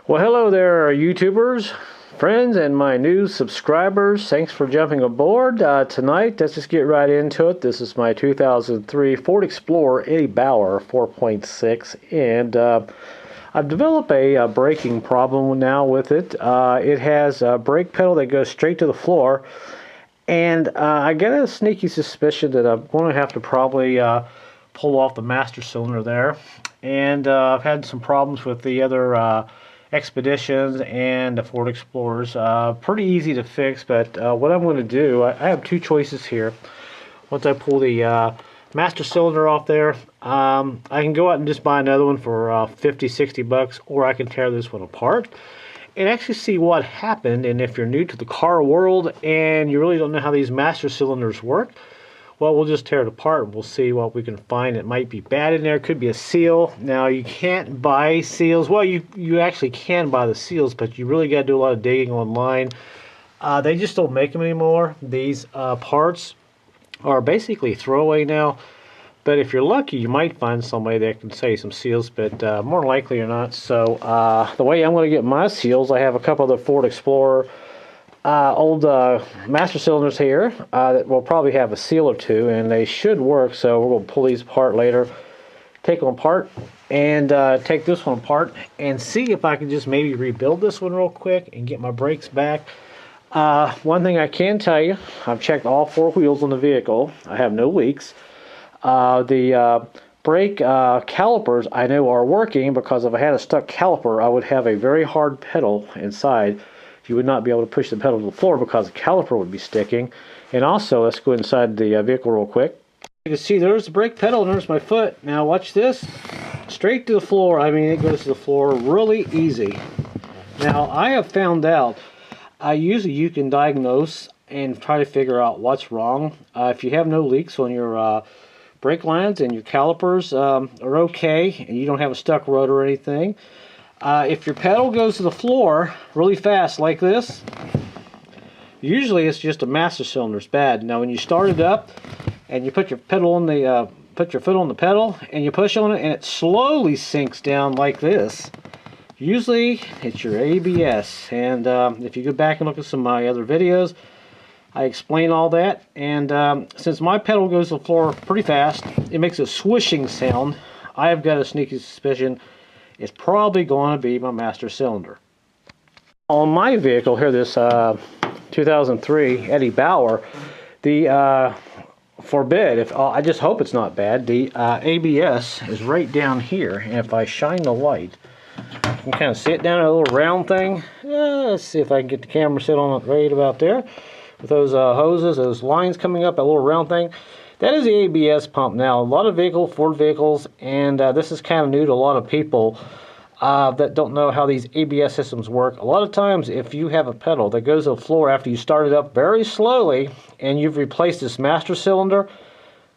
Well, hello there, YouTubers, friends, and my new subscribers. Thanks for jumping aboard. Tonight, let's just get right into it. This is my 2003 Ford Explorer Eddie Bauer 4.6, and I've developed a braking problem now with it. It has a brake pedal that goes straight to the floor, and I get a sneaky suspicion that I'm going to have to probably pull off the master cylinder there. And I've had some problems with the other Expeditions and the Ford Explorers. Pretty easy to fix, but what I'm going to do, I have two choices here. Once I pull the master cylinder off there, I can go out and just buy another one for $50-$60, or I can tear this one apart and actually see what happened. And if you're new to the car world and you really don't know how these master cylinders work, well, we'll just tear it apart and we'll see what we can find. It might be bad in there. It could be a seal. Now, you can't buy seals. Well, you actually can buy the seals, but you really got to do a lot of digging online. They just don't make them anymore. These parts are basically throwaway now. But if you're lucky, you might find somebody that can sell you some seals, but more likely you're not. So the way I'm going to get my seals, I have a couple of the Ford Explorer old master cylinders here that will probably have a seal or two, and they should work. So we're going to pull these apart later, take them apart, and take this one apart and see if I can just maybe rebuild this one real quick and get my brakes back. One thing I can tell you, I've checked all four wheels on the vehicle. I have no leaks. The brake calipers I know are working, because if I had a stuck caliper, I would have a very hard pedal inside. You would not be able to push the pedal to the floor because the caliper would be sticking. And also, let's go inside the vehicle real quick. You can see there's the brake pedal and there's my foot. Now watch this. Straight to the floor. I mean, it goes to the floor really easy. Now, I have found out, usually you can diagnose and try to figure out what's wrong. If you have no leaks on your brake lines and your calipers are okay, and you don't have a stuck rotor or anything, if your pedal goes to the floor really fast like this, usually it's just a master cylinder. It's bad. Now, when you start it up and you put your pedal on the put your foot on the pedal and you push on it, and it slowly sinks down like this, usually it's your ABS. And if you go back and look at some of my other videos, I explain all that. And since my pedal goes to the floor pretty fast, it makes a swishing sound. I have got a sneaky suspicion it's probably going to be my master cylinder. On my vehicle here, this 2003 Eddie Bauer, the forbid, I just hope it's not bad, the ABS is right down here. And if I shine the light, you can kind of see it down a little round thing. Let's see if I can get the camera set on it right about there. With those hoses, those lines coming up, that little round thing. That is the ABS pump. Now, a lot of Ford vehicles, and this is kind of new to a lot of people that don't know how these ABS systems work. A lot of times, if you have a pedal that goes to the floor after you start it up very slowly, and you've replaced this master cylinder,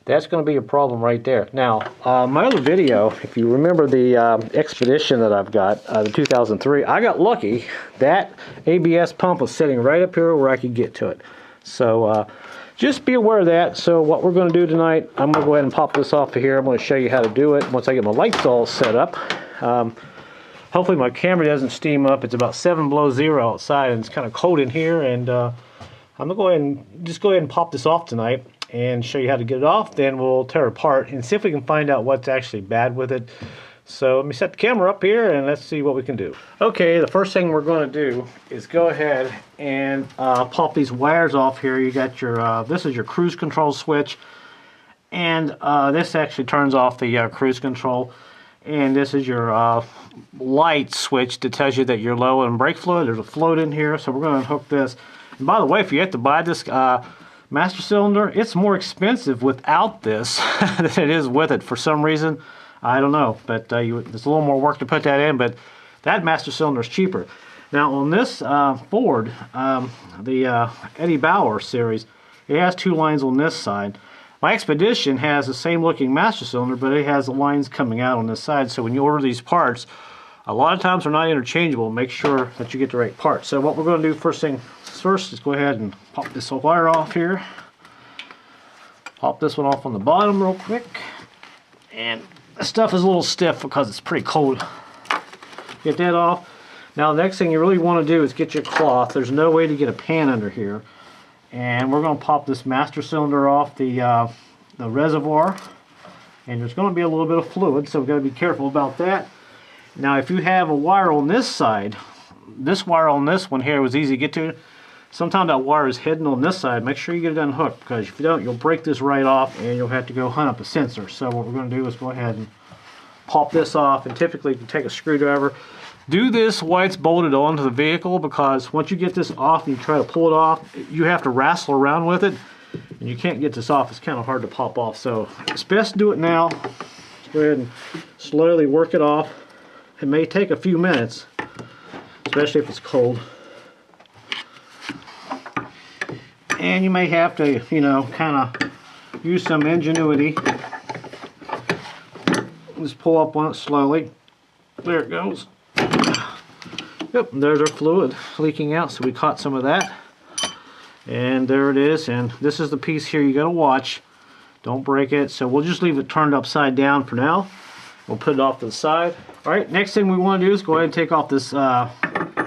that's going to be a problem right there. Now, my other video, if you remember the Expedition that I've got, the 2003, I got lucky. That ABS pump was sitting right up here where I could get to it. So, just be aware of that. So what we're going to do tonight, I'm going to go ahead and pop this off of here. I'm going to show you how to do it once I get my lights all set up. Hopefully my camera doesn't steam up. It's about 7 below zero outside, and it's kind of cold in here. And I'm going to go ahead and pop this off tonight and show you how to get it off. Then we'll tear it apart and see if we can find out what's actually bad with it. So let me set the camera up here and let's see what we can do. Okay, the first thing we're going to do is go ahead and pop these wires off here. You got your, this is your cruise control switch, and this actually turns off the cruise control. And this is your light switch that tells you that you're low in brake fluid. There's a float in here, so we're going to hook this. And by the way, if you have to buy this master cylinder, it's more expensive without this than it is with it for some reason. I don't know, but there's a little more work to put that in, but that master cylinder is cheaper. Now on this Ford, the Eddie Bauer series, it has two lines on this side. My Expedition has the same looking master cylinder, but it has the lines coming out on this side. So when you order these parts, a lot of times they're not interchangeable. Make sure that you get the right part. So what we're going to do first is go ahead and pop this wire off here. Pop this one off on the bottom real quick. And the stuff is a little stiff because it's pretty cold. Get that off. Now the next thing you really want to do is get your cloth. There's no way to get a pan under here. And we're going to pop this master cylinder off the reservoir. And there's going to be a little bit of fluid, so we've got to be careful about that. Now if you have a wire on this side, this wire on this one here was easy to get to. Sometimes that wire is hidden on this side. Make sure you get it unhooked, because if you don't, you'll break this right off and you'll have to go hunt up a sensor. So what we're going to do is go ahead and pop this off, and typically you can take a screwdriver. Do this while it's bolted onto the vehicle, because once you get this off and you try to pull it off, you have to wrestle around with it and you can't get this off. It's kind of hard to pop off, so it's best to do it now. Go ahead and slowly work it off. It may take a few minutes, especially if it's cold. And you may have to, you know, kind of use some ingenuity. Just pull up on it slowly. There it goes. Yep, there's our fluid leaking out, so we caught some of that. And there it is, and this is the piece here you got to watch. Don't break it, so we'll just leave it turned upside down for now. We'll put it off to the side. Alright, next thing we want to do is go ahead and take off this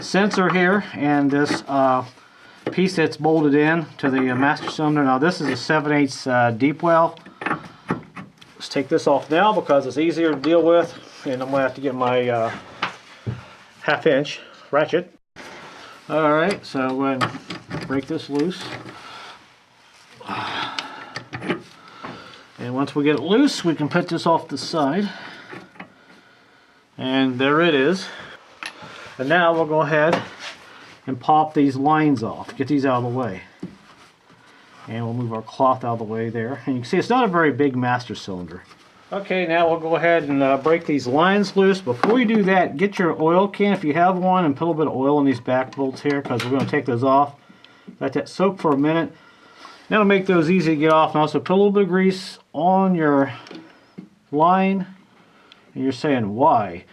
sensor here and this piece that's bolted in to the master cylinder. Now this is a 7/8 deep well. Let's take this off now because it's easier to deal with, and I'm going to have to get my 1/2" ratchet. Alright, so go ahead and break this loose. And once we get it loose, we can put this off the side. And there it is. And now we'll go ahead and pop these lines off. Get these out of the way. And we'll move our cloth out of the way there. And you can see it's not a very big master cylinder. Okay, now we'll go ahead and break these lines loose. Before you do that, get your oil can if you have one and put a little bit of oil in these back bolts here, because we're going to take those off. Let that soak for a minute. That'll make those easy to get off. And also put a little bit of grease on your line. And you're saying, why?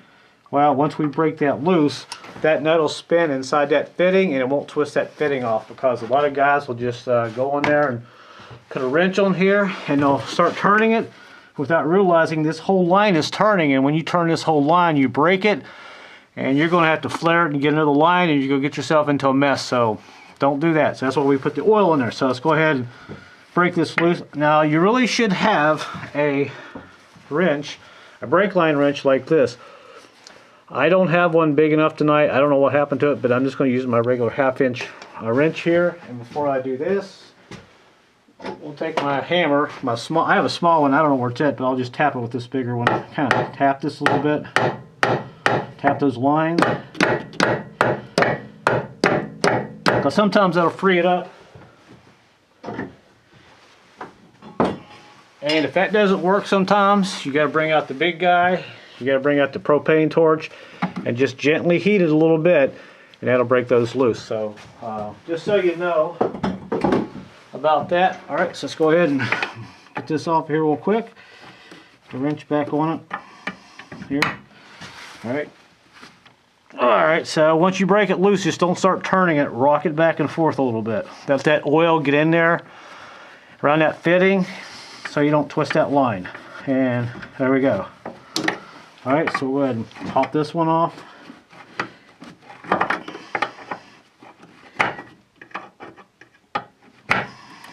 Well, once we break that loose, that nut will spin inside that fitting and it won't twist that fitting off, because a lot of guys will just go in there and put a wrench on here and they'll start turning it without realizing this whole line is turning, and when you turn this whole line you break it and you're going to have to flare it and get another line and you're going to get yourself into a mess. So don't do that. So that's why we put the oil in there. So let's go ahead and break this loose. Now you really should have a wrench, a brake line wrench like this. I don't have one big enough tonight. I don't know what happened to it, but I'm just going to use my regular 1/2" wrench here. And before I do this, we'll take my hammer, I have a small one, I don't know where it's at, but I'll just tap it with this bigger one. Kind of tap this a little bit. Tap those lines. Because sometimes that'll free it up. And if that doesn't work sometimes, you got to bring out the big guy. You got to bring out the propane torch and just gently heat it a little bit, and that'll break those loose. So just so you know about that. Alright, so let's go ahead and get this off here real quick. The wrench back on it here. Alright, so once you break it loose, just don't start turning it. Rock it back and forth a little bit. Let that oil get in there around that fitting so you don't twist that line. And there we go. Alright, so we'll go ahead and pop this one off.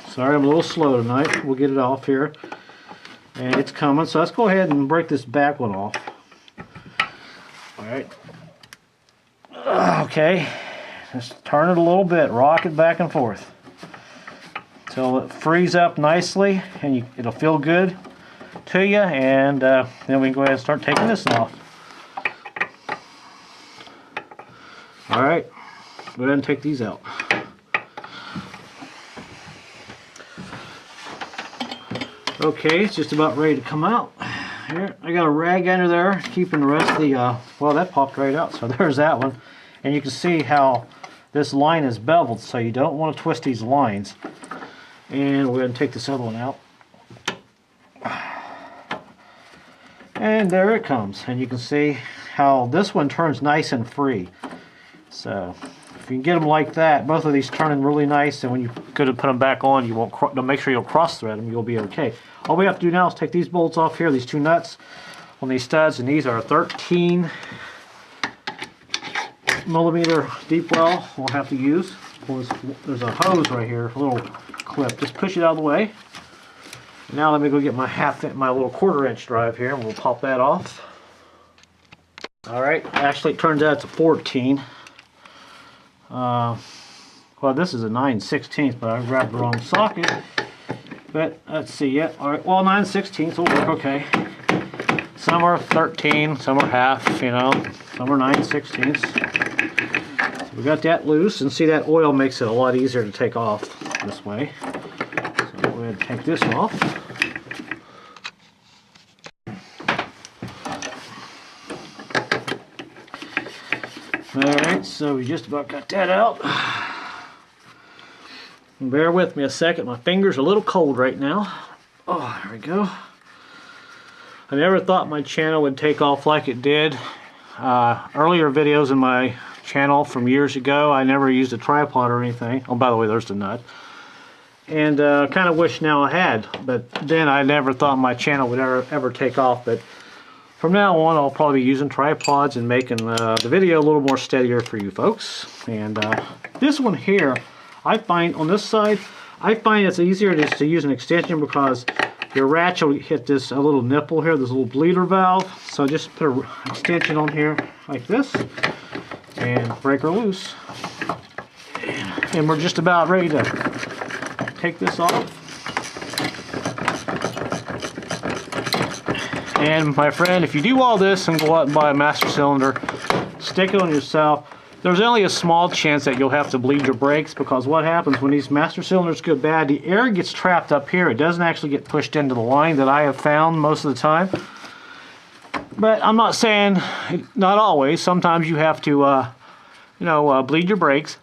Sorry, I'm a little slow tonight. We'll get it off here. And it's coming, so let's go ahead and break this back one off. Alright. Okay. Just turn it a little bit. Rock it back and forth until it frees up nicely and it'll feel good to you, and then we can go ahead and start taking this off. Alright, go ahead and take these out. Okay, it's just about ready to come out. Here, I got a rag under there keeping the rest of the, well, that popped right out, so there's that one. And you can see how this line is beveled, so you don't want to twist these lines. And we'll go ahead and take this other one out. And there it comes, and you can see how this one turns nice and free. So if you can get them like that, both of these turning really nice, and when you go to put them back on, you won't make sure you'll cross thread them. You'll be okay. All we have to do now is take these bolts off here, these two nuts on these studs, and these are 13 millimeter deep well we'll have to use. There's a hose right here, a little clip. Just push it out of the way. Now let me go get my my little 1/4 inch drive here, and we'll pop that off. All right, actually it turns out it's a 14. Well, this is a 9/16, but I grabbed the wrong socket. But let's see, yeah, all right, well, 9/16 will work okay. Some are 13, some are half, you know, some are 9/16. So we got that loose, and see that oil makes it a lot easier to take off this way. So go ahead and take this off. Alright, so we just about got that out. Bear with me a second, my fingers are a little cold right now. Oh, there we go. I never thought my channel would take off like it did. Earlier videos in my channel from years ago, I never used a tripod or anything. Oh, by the way, there's the nut. And kind of wish now I had, but then I never thought my channel would ever take off. But from now on, I'll probably be using tripods and making the video a little more steadier for you folks. And this one here, I find on this side, I find it's easier just to use an extension because your ratchet will hit this little nipple here, this little bleeder valve. So just put an extension on here like this and break her loose. And we're just about ready to take this off. And my friend, if you do all this and go out and buy a master cylinder, stick it on yourself, there's only a small chance that you'll have to bleed your brakes, because what happens when these master cylinders go bad, the air gets trapped up here. It doesn't actually get pushed into the line that I have found most of the time. But I'm not saying, not always. Sometimes you have to, bleed your brakes.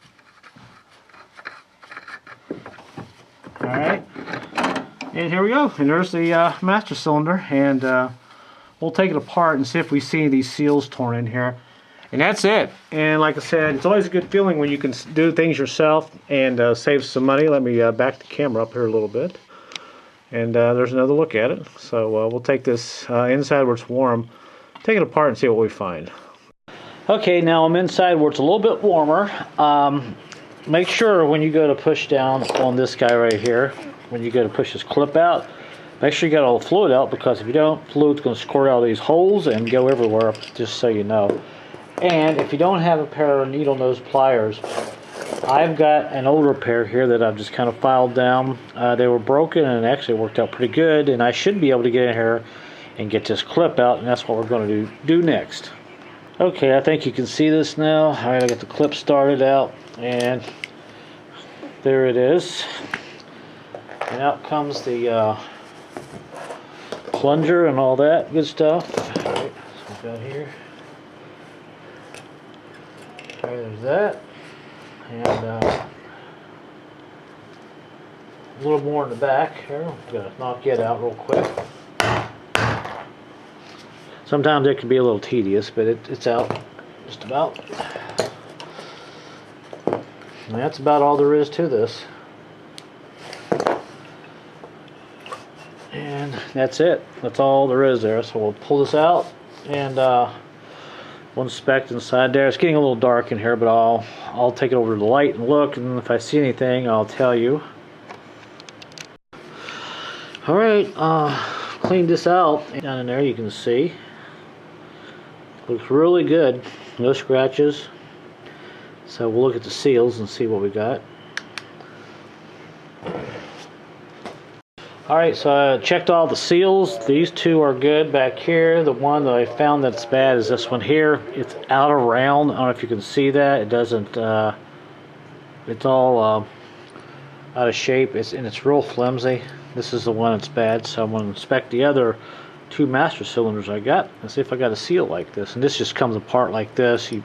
Alright. And here we go. And there's the master cylinder. And we'll take it apart and see if we see these seals torn in here. And that's it. And like I said, it's always a good feeling when you can do things yourself and save some money. Let me back the camera up here a little bit. And there's another look at it. So we'll take this inside where it's warm, take it apart and see what we find. Okay, now I'm inside where it's a little bit warmer. Make sure when you go to push down on this guy right here, when you go to push this clip out, make sure you got all the fluid out, because if you don't, fluid's going to squirt out of these holes and go everywhere, just so you know. And if you don't have a pair of needle nose pliers, I've got an older pair here that I've just kind of filed down. They were broken and it actually worked out pretty good, and I should be able to get in here and get this clip out, and that's what we're going to do next. Okay, I think you can see this now. Alright, I got the clip started out, and there it is. And out comes the plunger and all that good stuff. Alright, so we've got here. Okay, there's that. And a little more in the back here. I'm going to knock it out real quick. Sometimes it can be a little tedious, but it's out just about. And that's about all there is to this. And that's it. That's all there is there. So we'll pull this out and we'll inspect inside there. It's getting a little dark in here, but I'll take it over to the light and look, and if I see anything, I'll tell you. Alright, cleaned this out. Down in there you can see. Looks really good. No scratches. So we'll look at the seals and see what we got. Alright, so I checked all the seals. These two are good back here. The one that I found that's bad is this one here. It's out of round. I don't know if you can see that. It doesn't, it's all out of shape. It's real flimsy. This is the one that's bad. So I'm going to inspect the other two master cylinders I got and see if I got a seal like this. And this just comes apart like this. You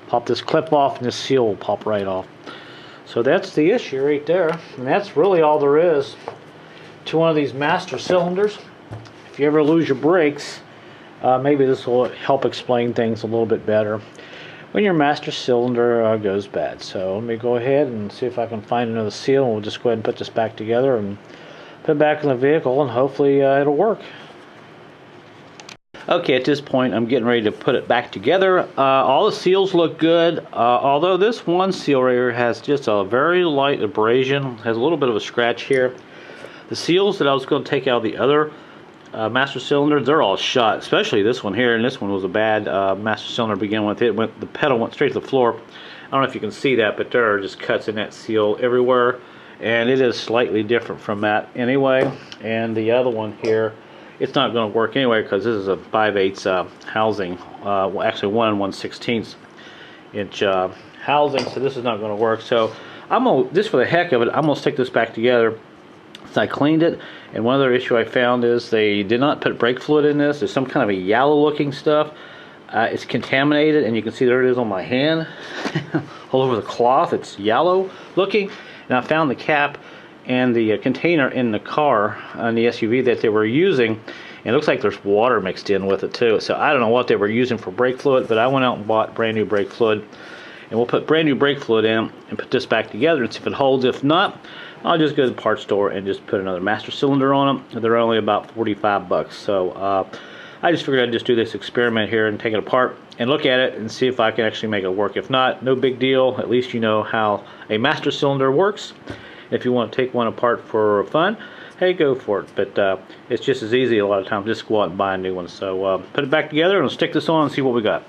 pop this clip off and this seal will pop right off. So that's the issue right there. And that's really all there is to one of these master cylinders. If you ever lose your brakes, maybe this will help explain things a little bit better when your master cylinder goes bad. So let me go ahead and see if I can find another seal, and we'll just go ahead and put this back together and put it back in the vehicle, and hopefully it'll work. Okay, at this point I'm getting ready to put it back together. All the seals look good, although this one seal right here has just a very light abrasion, has a little bit of a scratch here. The seals that I was going to take out of the other master cylinder, they're all shot, especially this one here, and this one was a bad master cylinder to begin with. The pedal went straight to the floor. I don't know if you can see that, but there are just cuts in that seal everywhere, and it is slightly different from that anyway. And the other one here, it's not going to work anyway because this is a 5/8 housing, well, actually 1 1/16 inch housing, so this is not going to work. So I'm gonna, just for the heck of it, I'm gonna stick this back together. So I cleaned it, and one other issue I found is they did not put brake fluid in this. There's some kind of a yellow looking stuff. It's contaminated, and you can see there it is on my hand all over the cloth. It's yellow looking, and I found the cap and the container in the car on the SUV that they were using, and it looks like there's water mixed in with it too. So I don't know what they were using for brake fluid, but I went out and bought brand new brake fluid, and we'll put brand new brake fluid in and put this back together and see if it holds. If not, I'll just go to the parts store and just put another master cylinder on them. They're only about 45 bucks. So I just figured I'd just do this experiment here and take it apart and look at it and see if I can actually make it work. If not, no big deal. At least you know how a master cylinder works. If you want to take one apart for fun, hey, go for it. But it's just as easy a lot of times, just go out and buy a new one. So put it back together and we'll stick this on and see what we got.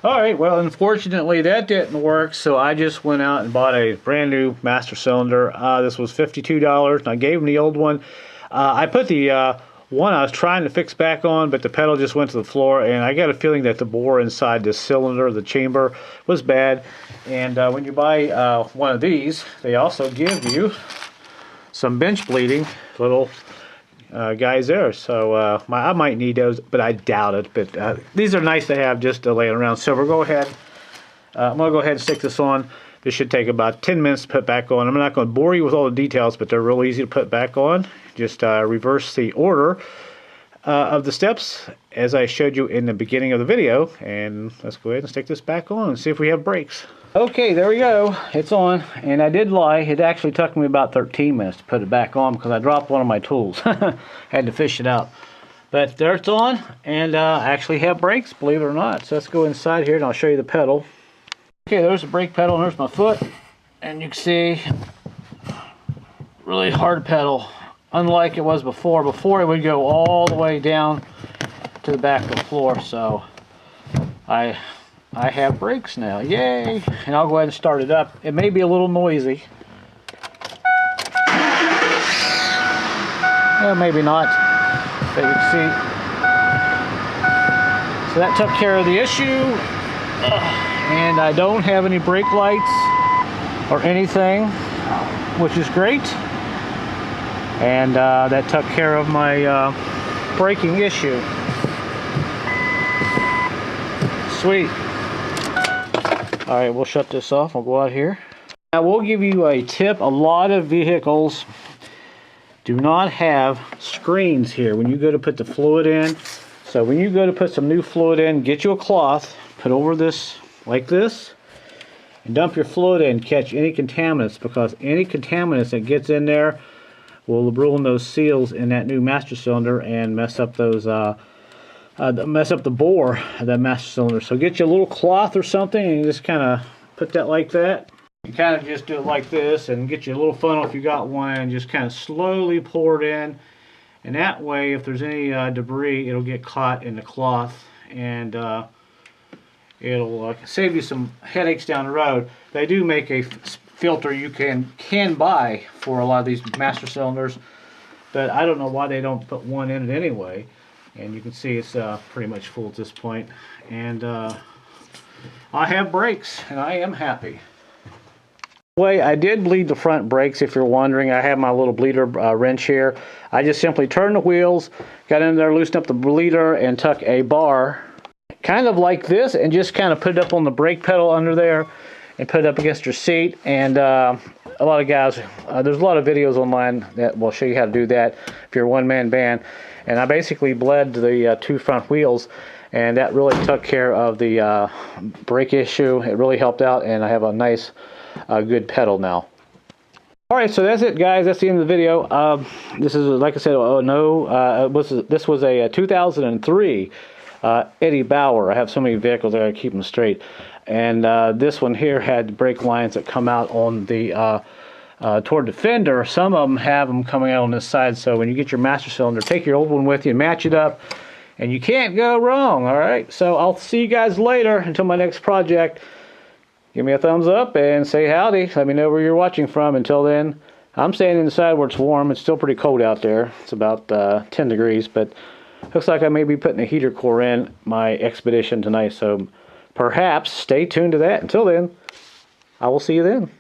Alright, well, unfortunately that didn't work, so I just went out and bought a brand new master cylinder. This was $52, and I gave him the old one. I put the one I was trying to fix back on, but the pedal just went to the floor, and I got a feeling that the bore inside this cylinder, the chamber, was bad. And when you buy one of these, they also give you some bench bleeding little guys there. So I might need those, but I doubt it. But these are nice to have just laying around. So we'll go ahead. I'm going to go ahead and stick this on. This should take about 10 minutes to put back on. I'm not going to bore you with all the details, but they're real easy to put back on. Just reverse the order of the steps as I showed you in the beginning of the video. And let's go ahead and stick this back on and see if we have brakes. Okay, there we go. It's on. And I did lie. It actually took me about 13 minutes to put it back on because I dropped one of my tools. Had to fish it out. But there it's on. And I actually have brakes, believe it or not. So let's go inside here and I'll show you the pedal. Okay, there's the brake pedal and there's my foot. And you can see, really hard pedal. Unlike it was before. Before it would go all the way down to the back of the floor. So I have brakes now. Yay! And I'll go ahead and start it up. It may be a little noisy. Well, maybe not. But you can see. So that took care of the issue. And I don't have any brake lights or anything, which is great. And that took care of my braking issue. Sweet. Alright, we'll shut this off. I'll go out here. I will give you a tip. A lot of vehicles do not have screens here when you go to put the fluid in. So when you go to put some new fluid in, get you a cloth, put over this like this, and dump your fluid in. Catch any contaminants, because any contaminants that gets in there will ruin those seals in that new master cylinder and mess up those mess up the bore of that master cylinder. So get you a little cloth or something and just kind of put that like that. You kind of just do it like this and get you a little funnel if you got one and just kind of slowly pour it in. And that way, if there's any debris, it'll get caught in the cloth and it'll save you some headaches down the road. They do make a filter you can buy for a lot of these master cylinders, but I don't know why they don't put one in it anyway. And you can see it's pretty much full at this point. And I have brakes, and I am happy. Way I did bleed the front brakes, if you're wondering. I have my little bleeder wrench here. I just simply turned the wheels, got in there, loosened up the bleeder, and took a bar, kind of like this, and just kind of put it up on the brake pedal under there, and put it up against your seat. And a lot of guys, there's a lot of videos online that will show you how to do that if you're a one-man band. And I basically bled the two front wheels, and that really took care of the brake issue. It really helped out, and I have a nice, good pedal now. Alright, so that's it, guys. That's the end of the video. This is, like I said, this was a 2003 Eddie Bauer. I have so many vehicles, I gotta keep them straight. And this one here had brake lines that come out on the toward the fender. Some of them have them coming out on this side, so when you get your master cylinder, take your old one with you and match it up, and you can't go wrong. Alright, so I'll see you guys later. Until my next project, give me a thumbs up and say howdy. Let me know where you're watching from. Until then, I'm standing inside where it's warm. It's still pretty cold out there. It's about 10 degrees, but looks like I may be putting a heater core in my Expedition tonight, so perhaps stay tuned to that. Until then, I will see you then.